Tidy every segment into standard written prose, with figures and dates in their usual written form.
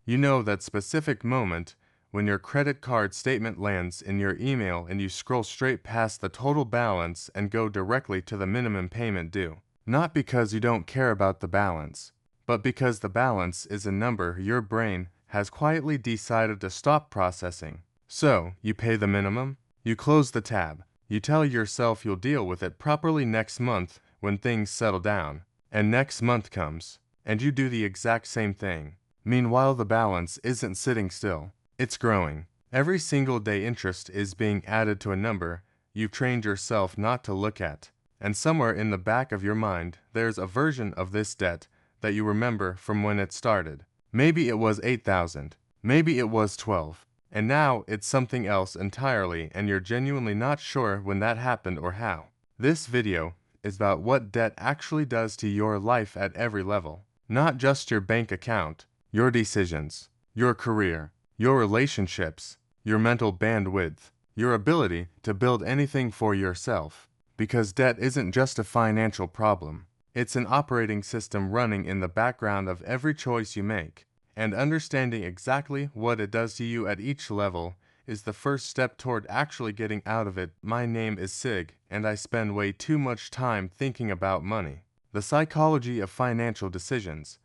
You know that specific moment when your credit card statement lands in your email and you scroll straight past the total balance and go directly to the minimum payment due. Not because you don't care about the balance, but because the balance is a number your brain has quietly decided to stop processing. So, you pay the minimum, you close the tab, you tell yourself you'll deal with it properly next month when things settle down, and next month comes, and you do the exact same thing. Meanwhile, the balance isn't sitting still, it's growing. Every single day interest is being added to a number you've trained yourself not to look at. And somewhere in the back of your mind, there's a version of this debt that you remember from when it started. Maybe it was 8,000, maybe it was 12, and now it's something else entirely and you're genuinely not sure when that happened or how. This video is about what debt actually does to your life at every level. Not just your bank account, your decisions, your career, your relationships, your mental bandwidth, your ability to build anything for yourself. Because debt isn't just a financial problem, it's an operating system running in the background of every choice you make. And understanding exactly what it does to you at each level is the first step toward actually getting out of it. My name is Sig, and I spend way too much time thinking about money, the psychology of financial decisions,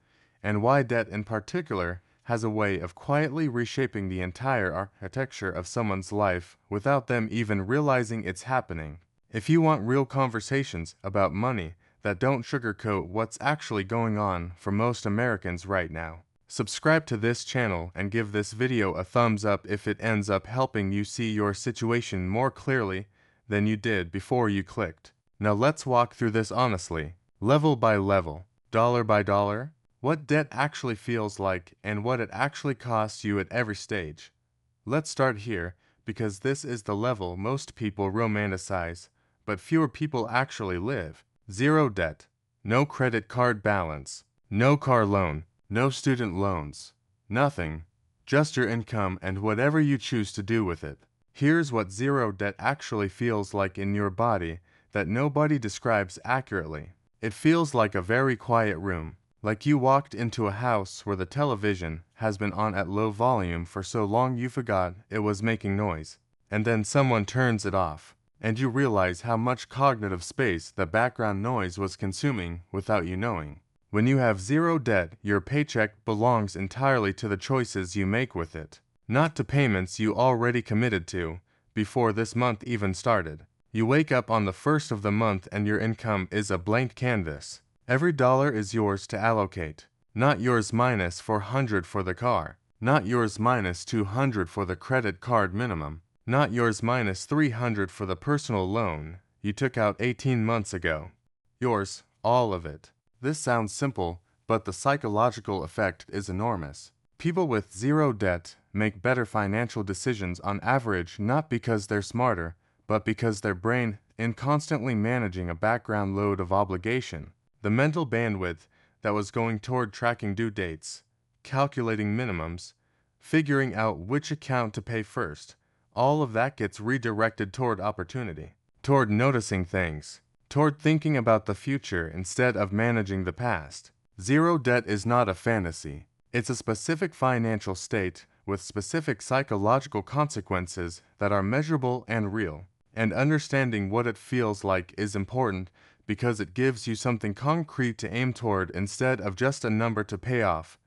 and why debt in particular has a way of quietly reshaping the entire architecture of someone's life without them even realizing it's happening. If you want real conversations about money that don't sugarcoat what's actually going on for most Americans right now, subscribe to this channel and give this video a thumbs up if it ends up helping you see your situation more clearly than you did before you clicked. Now let's walk through this honestly, level by level, dollar by dollar, what debt actually feels like and what it actually costs you at every stage. Let's start here because this is the level most people romanticize, but fewer people actually live. Zero debt, no credit card balance, no car loan, no student loans, nothing, just your income and whatever you choose to do with it. Here's what zero debt actually feels like in your body that nobody describes accurately. It feels like a very quiet room, like you walked into a house where the television has been on at low volume for so long you forgot it was making noise, and then someone turns it off, and you realize how much cognitive space the background noise was consuming without you knowing. When you have zero debt, your paycheck belongs entirely to the choices you make with it, not to payments you already committed to before this month even started. You wake up on the first of the month and your income is a blank canvas. Every dollar is yours to allocate, not yours minus 400 for the car, not yours minus 200 for the credit card minimum, not yours minus 300 for the personal loan you took out 18 months ago. Yours, all of it. This sounds simple, but the psychological effect is enormous. People with zero debt make better financial decisions on average not because they're smarter, but because their brain is constantly managing a background load of obligation. The mental bandwidth that was going toward tracking due dates, calculating minimums, figuring out which account to pay first, all of that gets redirected toward opportunity, toward noticing things, toward thinking about the future instead of managing the past. Zero debt is not a fantasy. It's a specific financial state with specific psychological consequences that are measurable and real. And understanding what it feels like is important because it gives you something concrete to aim toward instead of just a number to pay off.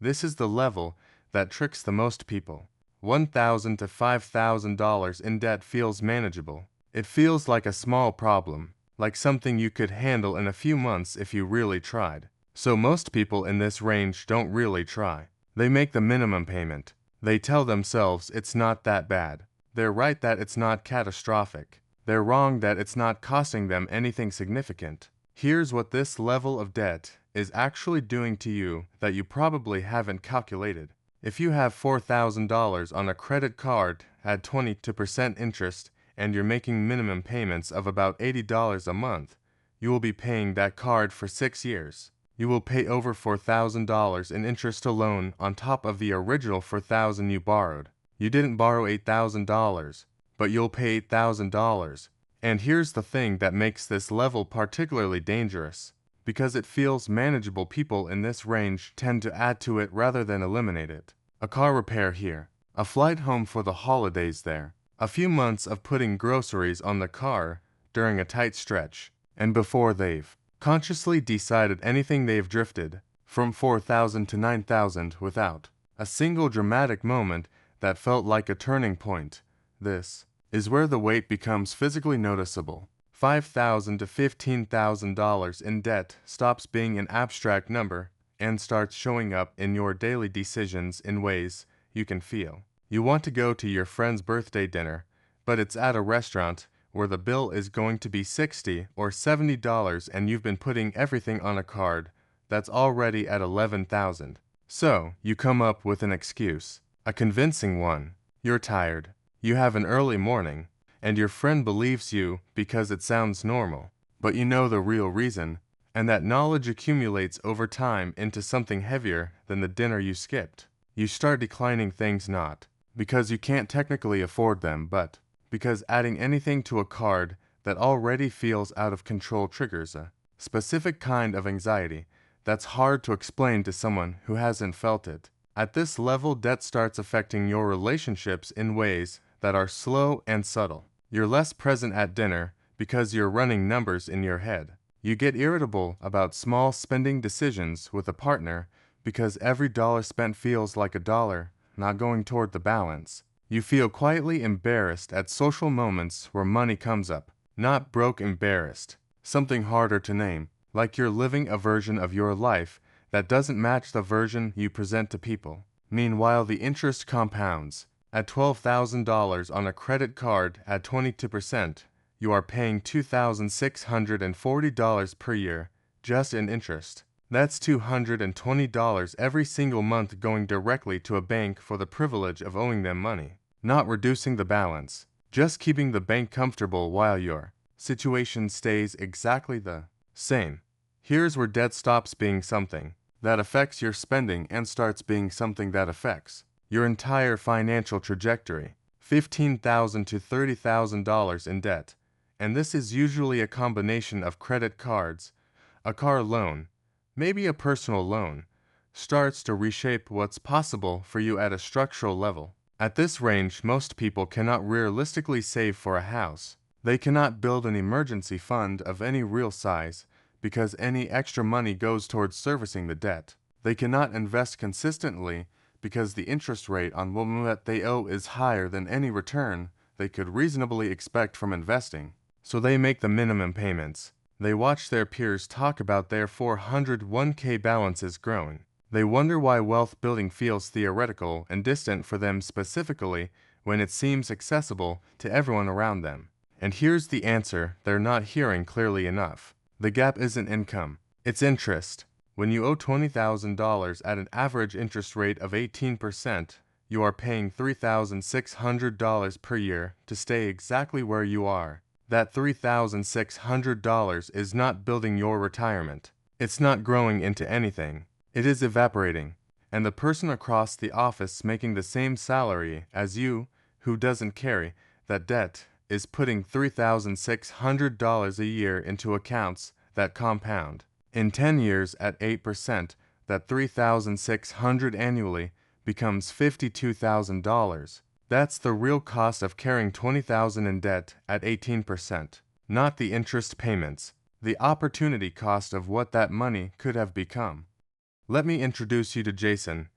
This is the level that tricks the most people. $1,000 to $5,000 in debt feels manageable. It feels like a small problem, like something you could handle in a few months if you really tried. So most people in this range don't really try. They make the minimum payment. They tell themselves it's not that bad. They're right that it's not catastrophic. They're wrong that it's not costing them anything significant. Here's what this level of debt is actually doing to you that you probably haven't calculated. If you have $4,000 on a credit card at 22% interest and you're making minimum payments of about $80 a month, you will be paying that card for 6 years. You will pay over $4,000 in interest alone on top of the original $4,000 you borrowed. You didn't borrow $8,000, but you'll pay $8,000. And here's the thing that makes this level particularly dangerous. Because it feels manageable, people in this range tend to add to it rather than eliminate it. a car repair here, a flight home for the holidays there, a few months of putting groceries on the car during a tight stretch, and before they've consciously decided anything they've drifted from 4,000 to 9,000 without a single dramatic moment that felt like a turning point. This is where the weight becomes physically noticeable. $5,000 to $15,000 in debt stops being an abstract number and starts showing up in your daily decisions in ways you can feel. You want to go to your friend's birthday dinner, but it's at a restaurant where the bill is going to be $60 or $70 and you've been putting everything on a card that's already at $11,000. So, you come up with an excuse, a convincing one. You're tired, you have an early morning, and your friend believes you because it sounds normal. But you know the real reason, and that knowledge accumulates over time into something heavier than the dinner you skipped. You start declining things not because you can't technically afford them, but because adding anything to a card that already feels out of control triggers a specific kind of anxiety that's hard to explain to someone who hasn't felt it. At this level, debt starts affecting your relationships in ways that are slow and subtle. You're less present at dinner because you're running numbers in your head. You get irritable about small spending decisions with a partner because every dollar spent feels like a dollar not going toward the balance. You feel quietly embarrassed at social moments where money comes up. Not broke embarrassed, something harder to name, like you're living a version of your life that doesn't match the version you present to people. Meanwhile, the interest compounds. At $12,000 on a credit card at 22%, you are paying $2,640 per year just in interest. That's $220 every single month going directly to a bank for the privilege of owing them money. Not reducing the balance, just keeping the bank comfortable while your situation stays exactly the same. Here's where debt stops being something that affects your spending and starts being something that affects your entire financial trajectory. $15,000 to $30,000 in debt, and this is usually a combination of credit cards, a car loan, maybe a personal loan, starts to reshape what's possible for you at a structural level. At this range, most people cannot realistically save for a house. They cannot build an emergency fund of any real size because any extra money goes towards servicing the debt. They cannot invest consistently because the interest rate on what that they owe is higher than any return they could reasonably expect from investing. So they make the minimum payments. They watch their peers talk about their 401k balances growing. They wonder why wealth building feels theoretical and distant for them specifically when it seems accessible to everyone around them. And here's the answer they're not hearing clearly enough. The gap isn't income, it's interest. When you owe $20,000 at an average interest rate of 18%, you are paying $3,600 per year to stay exactly where you are. That $3,600 is not building your retirement. It's not growing into anything. It is evaporating. And the person across the office making the same salary as you, who doesn't carry that debt, is putting $3,600 a year into accounts that compound. In 10 years at 8%, that $3,600 annually becomes $52,000. That's the real cost of carrying $20,000 in debt at 18%, not the interest payments, the opportunity cost of what that money could have become. Let me introduce you to Jason.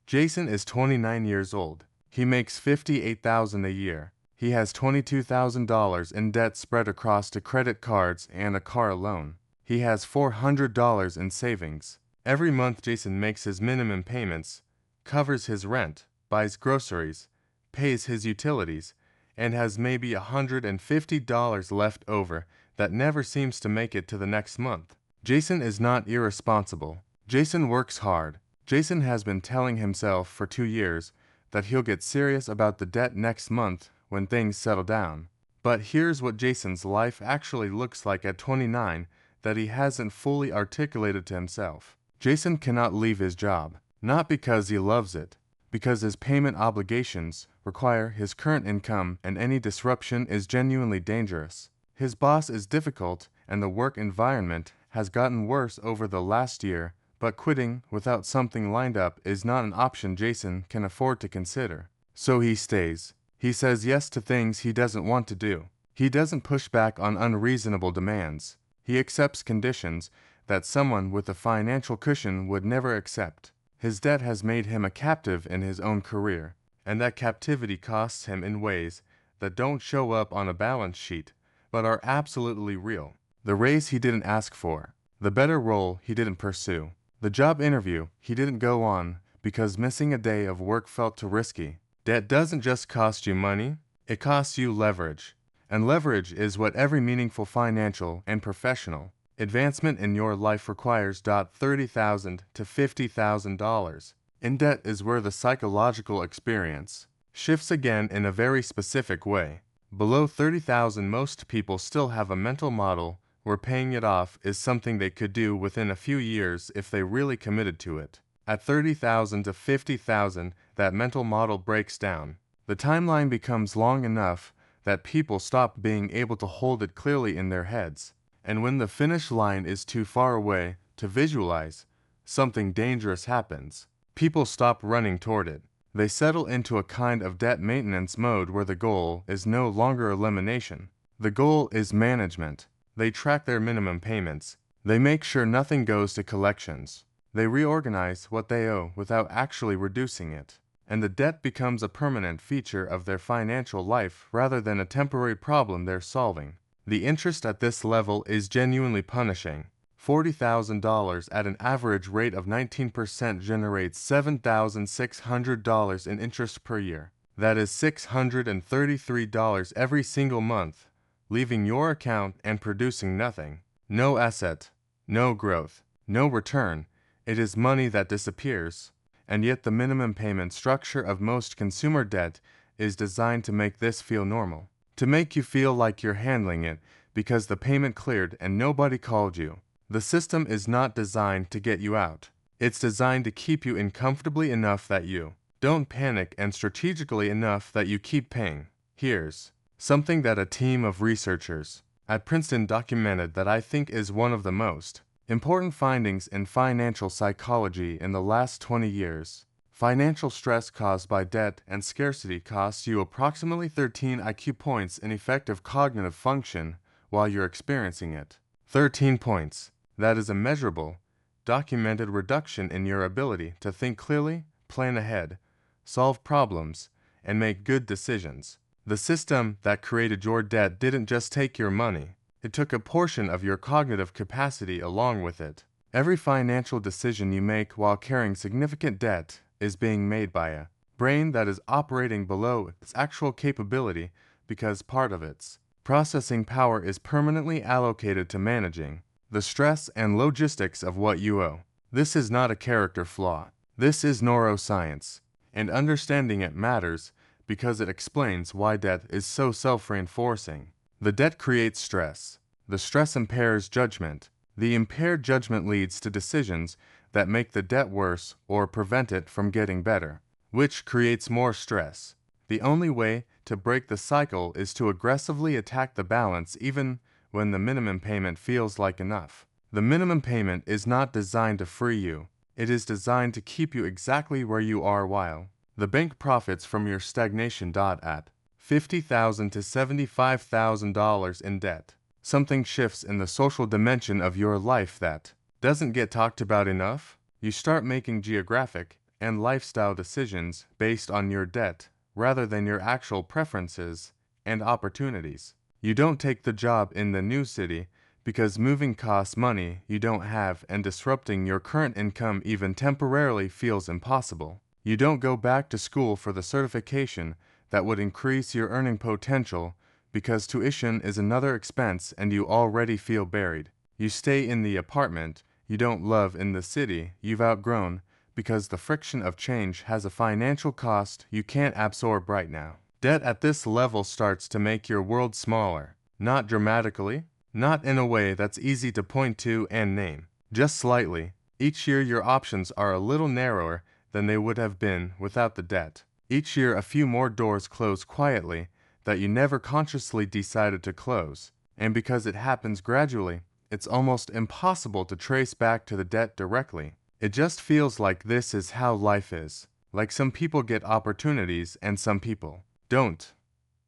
Jason is 29 years old. He makes $58,000 a year. He has $22,000 in debt spread across two credit cards and a car loan. He has $400 in savings. Every month Jason makes his minimum payments, covers his rent, buys groceries, pays his utilities, and has maybe $150 left over that never seems to make it to the next month. Jason is not irresponsible. Jason works hard. Jason has been telling himself for 2 years that he'll get serious about the debt next month when things settle down. But here's what Jason's life actually looks like at 29 that he hasn't fully articulated to himself. Jason cannot leave his job, not because he loves it, because his payment obligations require his current income and any disruption is genuinely dangerous. His boss is difficult and the work environment has gotten worse over the last year, but quitting without something lined up is not an option Jason can afford to consider. So he stays. He says yes to things he doesn't want to do. He doesn't push back on unreasonable demands. He accepts conditions that someone with a financial cushion would never accept. His debt has made him a captive in his own career, and that captivity costs him in ways that don't show up on a balance sheet, but are absolutely real. The raise he didn't ask for, the better role he didn't pursue, the job interview he didn't go on because missing a day of work felt too risky. Debt doesn't just cost you money, it costs you leverage. And leverage is what every meaningful financial and professional advancement in your life requires. $30,000 to $50,000 in debt is where the psychological experience shifts again in a very specific way. Below $30,000, most people still have a mental model where paying it off is something they could do within a few years if they really committed to it. At $30,000 to $50,000, that mental model breaks down. The timeline becomes long enough that people stop being able to hold it clearly in their heads. And when the finish line is too far away to visualize, something dangerous happens. People stop running toward it. They settle into a kind of debt maintenance mode where the goal is no longer elimination. The goal is management. They track their minimum payments. They make sure nothing goes to collections. They reorganize what they owe without actually reducing it. And the debt becomes a permanent feature of their financial life rather than a temporary problem they're solving. The interest at this level is genuinely punishing. $40,000 at an average rate of 19% generates $7,600 in interest per year. That is $633 every single month, leaving your account and producing nothing. No asset, no growth, no return. It is money that disappears. And yet the minimum payment structure of most consumer debt is designed to make this feel normal. To make you feel like you're handling it because the payment cleared and nobody called you. The system is not designed to get you out. It's designed to keep you in comfortably enough that you don't panic and strategically enough that you keep paying. Here's something that a team of researchers at Princeton documented that I think is one of the most important findings in financial psychology in the last 20 years. Financial stress caused by debt and scarcity costs you approximately 13 IQ points in effective cognitive function while you're experiencing it. 13 points. That is a measurable, documented reduction in your ability to think clearly, plan ahead, solve problems, and make good decisions. The system that created your debt didn't just take your money. It took a portion of your cognitive capacity along with it. Every financial decision you make while carrying significant debt is being made by a brain that is operating below its actual capability because part of its processing power is permanently allocated to managing the stress and logistics of what you owe. This is not a character flaw. This is neuroscience, and understanding it matters because it explains why debt is so self-reinforcing. The debt creates stress. The stress impairs judgment. The impaired judgment leads to decisions that make the debt worse or prevent it from getting better, which creates more stress. The only way to break the cycle is to aggressively attack the balance even when the minimum payment feels like enough. The minimum payment is not designed to free you. It is designed to keep you exactly where you are while the bank profits from your stagnation. At $50,000 to $75,000 in debt, something shifts in the social dimension of your life that doesn't get talked about enough. You start making geographic and lifestyle decisions based on your debt rather than your actual preferences and opportunities. You don't take the job in the new city because moving costs money you don't have and disrupting your current income even temporarily feels impossible. You don't go back to school for the certification that would increase your earning potential because tuition is another expense and you already feel buried. You stay in the apartment you don't love in the city you've outgrown because the friction of change has a financial cost you can't absorb right now. Debt at this level starts to make your world smaller, not dramatically, not in a way that's easy to point to and name, just slightly. Each year your options are a little narrower than they would have been without the debt. Each year a few more doors close quietly that you never consciously decided to close, and because it happens gradually, it's almost impossible to trace back to the debt directly. It just feels like this is how life is. Like some people get opportunities and some people don't.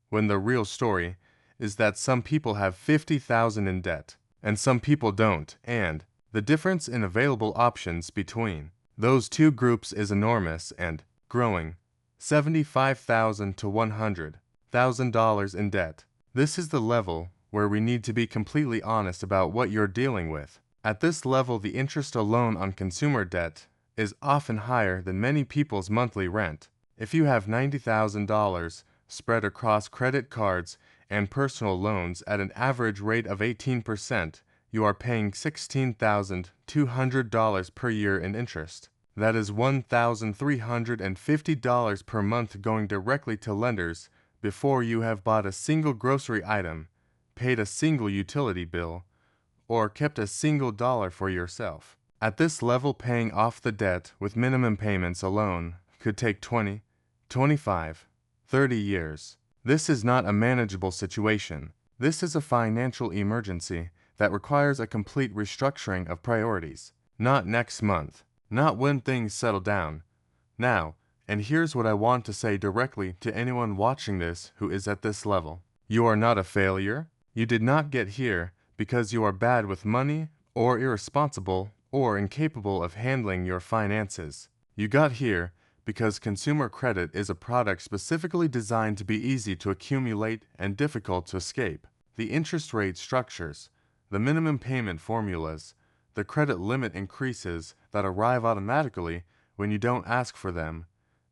When the real story is that some people have 50,000 in debt and some people don't, and the difference in available options between those two groups is enormous and growing. $75,000 to $100,000 in debt. This is the level where we need to be completely honest about what you're dealing with. At this level, the interest alone on consumer debt is often higher than many people's monthly rent. If you have $90,000 spread across credit cards and personal loans at an average rate of 18%, you are paying $16,200 per year in interest. That is $1,350 per month going directly to lenders before you have bought a single grocery item, paid a single utility bill, or kept a single dollar for yourself. At this level, paying off the debt with minimum payments alone could take 20, 25, 30 years. This is not a manageable situation. This is a financial emergency that requires a complete restructuring of priorities. Not next month. Not when things settle down. Now, and here's what I want to say directly to anyone watching this who is at this level. You are not a failure. You did not get here because you are bad with money, or irresponsible, or incapable of handling your finances. You got here because consumer credit is a product specifically designed to be easy to accumulate and difficult to escape. The interest rate structures, the minimum payment formulas, the credit limit increases that arrive automatically when you don't ask for them.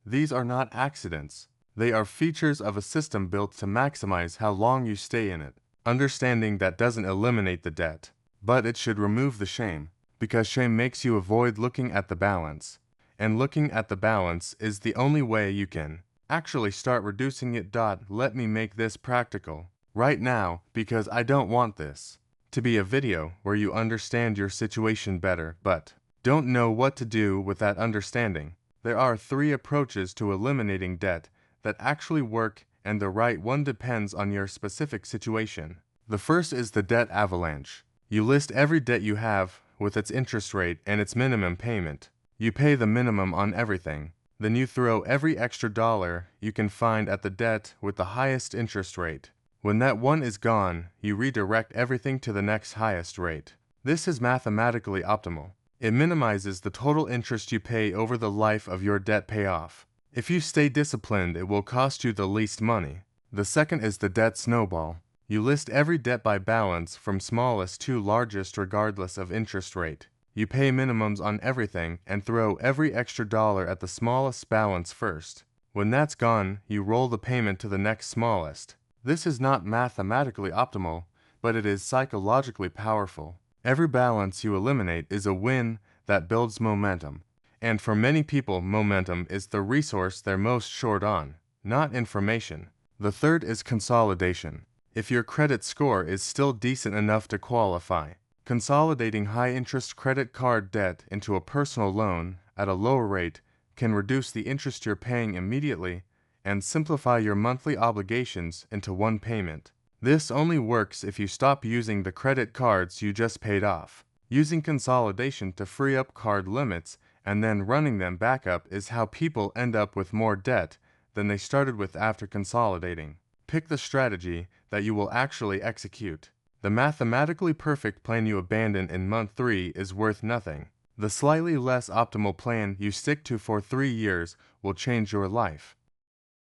These are not accidents. They are features of a system built to maximize how long you stay in it. Understanding that doesn't eliminate the debt, but it should remove the shame, because shame makes you avoid looking at the balance. And looking at the balance is the only way you can actually start reducing it. Let me make this practical right now, because I don't want this to be a video where you understand your situation better but don't know what to do with that understanding. There are 3 approaches to eliminating debt that actually work, and the right one depends on your specific situation. The first is the debt avalanche. You list every debt you have with its interest rate and its minimum payment. You pay the minimum on everything. Then you throw every extra dollar you can find at the debt with the highest interest rate. When that one is gone, you redirect everything to the next highest rate. This is mathematically optimal. It minimizes the total interest you pay over the life of your debt payoff. If you stay disciplined, it will cost you the least money. The second is the debt snowball. You list every debt by balance from smallest to largest regardless of interest rate. You pay minimums on everything and throw every extra dollar at the smallest balance first. When that's gone, you roll the payment to the next smallest. This is not mathematically optimal, but it is psychologically powerful. Every balance you eliminate is a win that builds momentum. And for many people, momentum is the resource they're most short on, not information. The third is consolidation. If your credit score is still decent enough to qualify, consolidating high-interest credit card debt into a personal loan at a lower rate can reduce the interest you're paying immediately and simplify your monthly obligations into one payment. This only works if you stop using the credit cards you just paid off. Using consolidation to free up card limits and then running them back up is how people end up with more debt than they started with after consolidating. Pick the strategy that you will actually execute. The mathematically perfect plan you abandon in month 3 is worth nothing. The slightly less optimal plan you stick to for 3 years will change your life.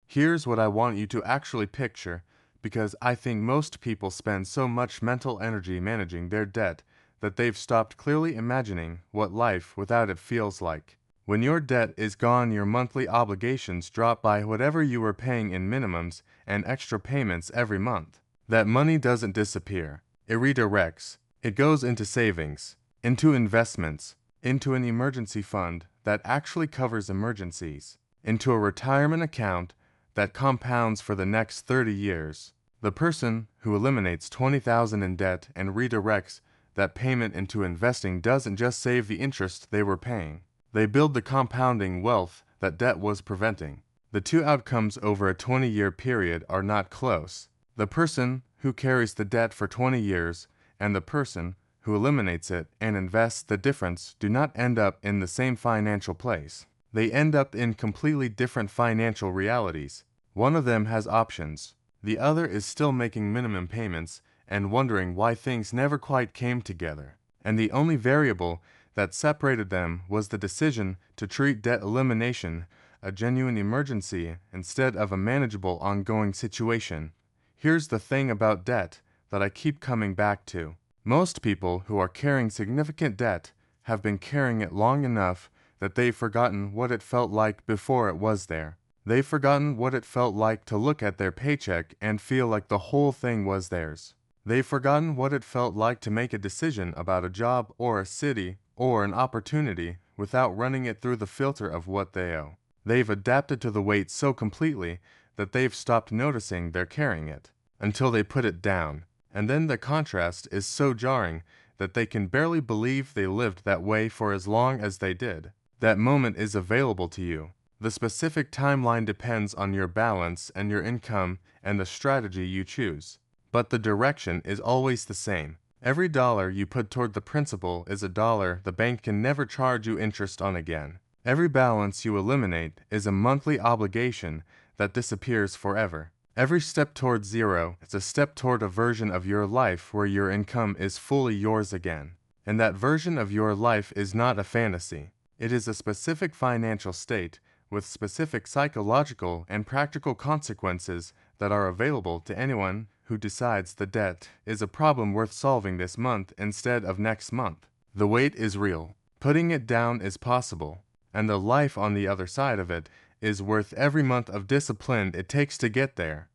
Here's what I want you to actually picture, because I think most people spend so much mental energy managing their debt that they've stopped clearly imagining what life without it feels like. When your debt is gone, your monthly obligations drop by whatever you were paying in minimums and extra payments every month. That money doesn't disappear. It redirects. It goes into savings, into investments, into an emergency fund that actually covers emergencies, into a retirement account that compounds for the next 30 years. The person who eliminates $20,000 in debt and redirects that payment into investing doesn't just save the interest they were paying. They build the compounding wealth that debt was preventing. The 2 outcomes over a 20-year period are not close. The person who carries the debt for 20 years and the person who eliminates it and invests the difference do not end up in the same financial place. They end up in completely different financial realities. One of them has options. The other is still making minimum payments and wondering why things never quite came together. And the only variable that separated them was the decision to treat debt elimination a genuine emergency instead of a manageable ongoing situation. Here's the thing about debt that I keep coming back to. Most people who are carrying significant debt have been carrying it long enough that they've forgotten what it felt like before it was there. They've forgotten what it felt like to look at their paycheck and feel like the whole thing was theirs. They've forgotten what it felt like to make a decision about a job or a city or an opportunity without running it through the filter of what they owe. They've adapted to the weight so completely that they've stopped noticing they're carrying it, until they put it down, and then the contrast is so jarring that they can barely believe they lived that way for as long as they did. That moment is available to you. The specific timeline depends on your balance and your income and the strategy you choose. But the direction is always the same. Every dollar you put toward the principal is a dollar the bank can never charge you interest on again. Every balance you eliminate is a monthly obligation that disappears forever. Every step toward zero is a step toward a version of your life where your income is fully yours again. And that version of your life is not a fantasy. It is a specific financial state with specific psychological and practical consequences that are available to anyone who decides the debt is a problem worth solving this month instead of next month. The weight is real. Putting it down is possible. And the life on the other side of it is worth every month of discipline it takes to get there.